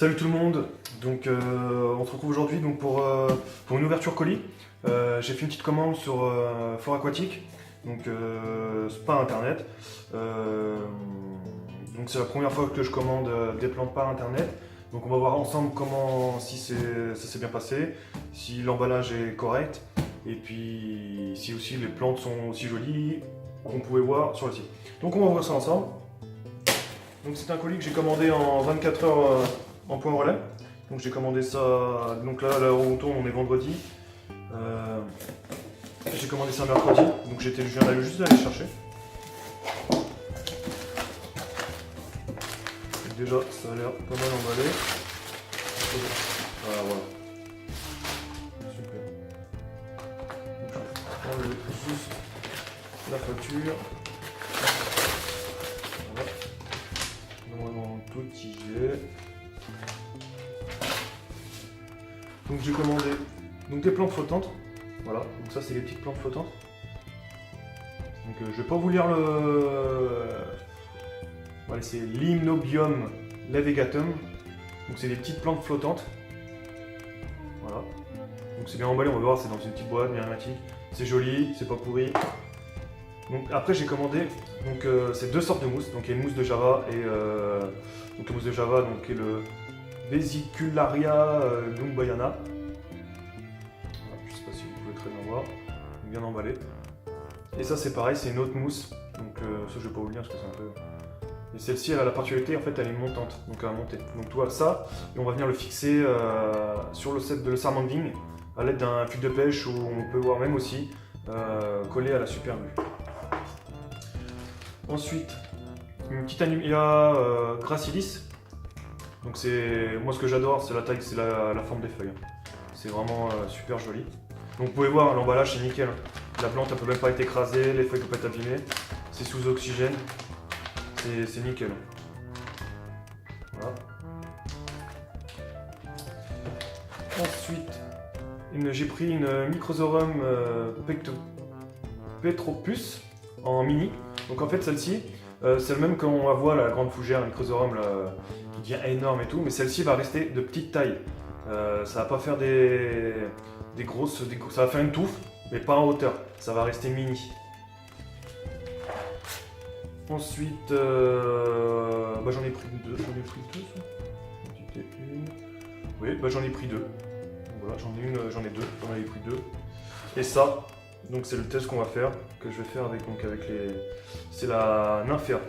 Salut tout le monde, donc on se retrouve aujourd'hui pour une ouverture colis. J'ai fait une petite commande sur Fort Aquatique, donc c'est pas internet. Donc c'est la première fois que je commande des plantes par internet. Donc on va voir ensemble si ça s'est bien passé, si l'emballage est correct, et puis si aussi les plantes sont aussi jolies qu'on pouvait voir sur le site. Donc on va voir ça ensemble. Donc c'est un colis que j'ai commandé en 24 heures en point relais. Donc j'ai commandé ça, donc là à l'heure où on tourne on est vendredi. J'ai commandé ça mercredi, donc je viens d'aller juste aller chercher. Donc déjà ça a l'air pas mal emballé. Voilà, voilà. Super. Donc, je vais enlever juste la facture. Voilà. Normalement tout y est. Donc j'ai commandé des plantes flottantes. Voilà, donc ça c'est les petites plantes flottantes. Donc je vais pas vous lire voilà, c'est l'Hypnobium laevegatum. Donc c'est des petites plantes flottantes. Voilà. Donc c'est bien emballé, on va voir, c'est dans une petite boîte bien hermétique. C'est joli, c'est pas pourri. Donc après j'ai commandé c'est deux sortes de mousse. Donc il y a une mousse de Java et donc la mousse de Java donc est le Vesicularia lumbayana. Je sais pas si vous pouvez très bien voir, bien emballé. Et ça c'est pareil, c'est une autre mousse. Donc ça je vais pas vous le dire parce que c'est un peu. Et celle-ci elle a la particularité, en fait elle est montante, donc elle va monter. Donc tu vois ça, et on va venir le fixer sur le set de le sarment de vigne à l'aide d'un fil de pêche où on peut voir même aussi collé à la super glue. Ensuite, une petite Anuia gracilis. Donc moi ce que j'adore c'est la taille, c'est la forme des feuilles. C'est vraiment super joli. Donc vous pouvez voir l'emballage c'est nickel. La plante elle peut même pas être écrasée, les feuilles ne peuvent pas être abîmées. C'est sous oxygène. C'est nickel. Voilà. Ensuite, j'ai pris une Microzorum Petropus en mini. Donc en fait celle-ci, c'est le même qu'on la voit, la grande fougère, Microzorum qui devient énorme et tout, mais celle-ci va rester de petite taille. Ça va pas faire des grosses, ça va faire une touffe, mais pas en hauteur. Ça va rester mini. Ensuite, j'en ai pris deux. J'en ai pris deux. Oui, j'en ai pris deux. Donc, voilà, j'en ai deux. J'en ai pris deux. Et ça, donc c'est le test qu'on va faire, que je vais faire avec les. C'est la Nymphea.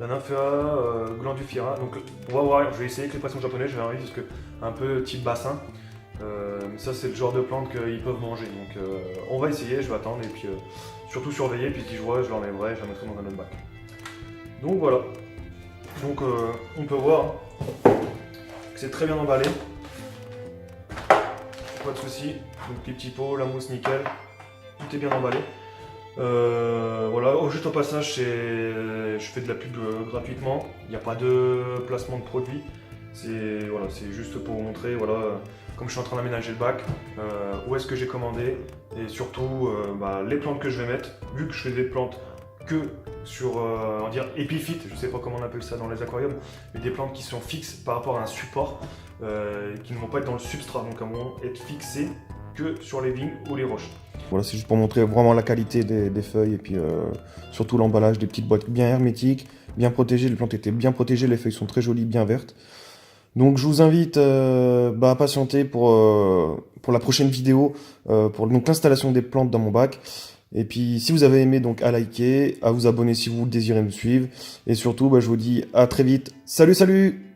La Nymphea glandifera. Donc on va voir, je vais essayer avec les poissons japonais, je vais arriver parce que un peu type bassin. Ça c'est le genre de plante qu'ils peuvent manger. Donc on va essayer, je vais attendre et puis surtout surveiller, puis si je vois, je l'enlèverai, je la mettrai dans un autre bac. Donc voilà. Donc on peut voir que c'est très bien emballé. Pas de soucis. Donc les petits pots, la mousse nickel. Tout est bien emballé. Voilà, juste au passage, je fais de la pub gratuitement. Il n'y a pas de placement de produit. C'est juste pour vous montrer, voilà, comme je suis en train d'aménager le bac, où est-ce que j'ai commandé et surtout les plantes que je vais mettre. Vu que je fais des plantes que sur, on va dire épiphyte, je sais pas comment on appelle ça dans les aquariums, mais des plantes qui sont fixes par rapport à un support, qui ne vont pas être dans le substrat, donc elles vont être fixées que sur les vignes ou les roches. Voilà, c'est juste pour montrer vraiment la qualité des feuilles et puis surtout l'emballage des petites boîtes bien hermétiques, bien protégées. Les plantes étaient bien protégées, les feuilles sont très jolies, bien vertes. Donc je vous invite à patienter pour la prochaine vidéo, pour l'installation des plantes dans mon bac. Et puis si vous avez aimé, donc à liker, à vous abonner si vous désirez me suivre. Et surtout, je vous dis à très vite. Salut, salut!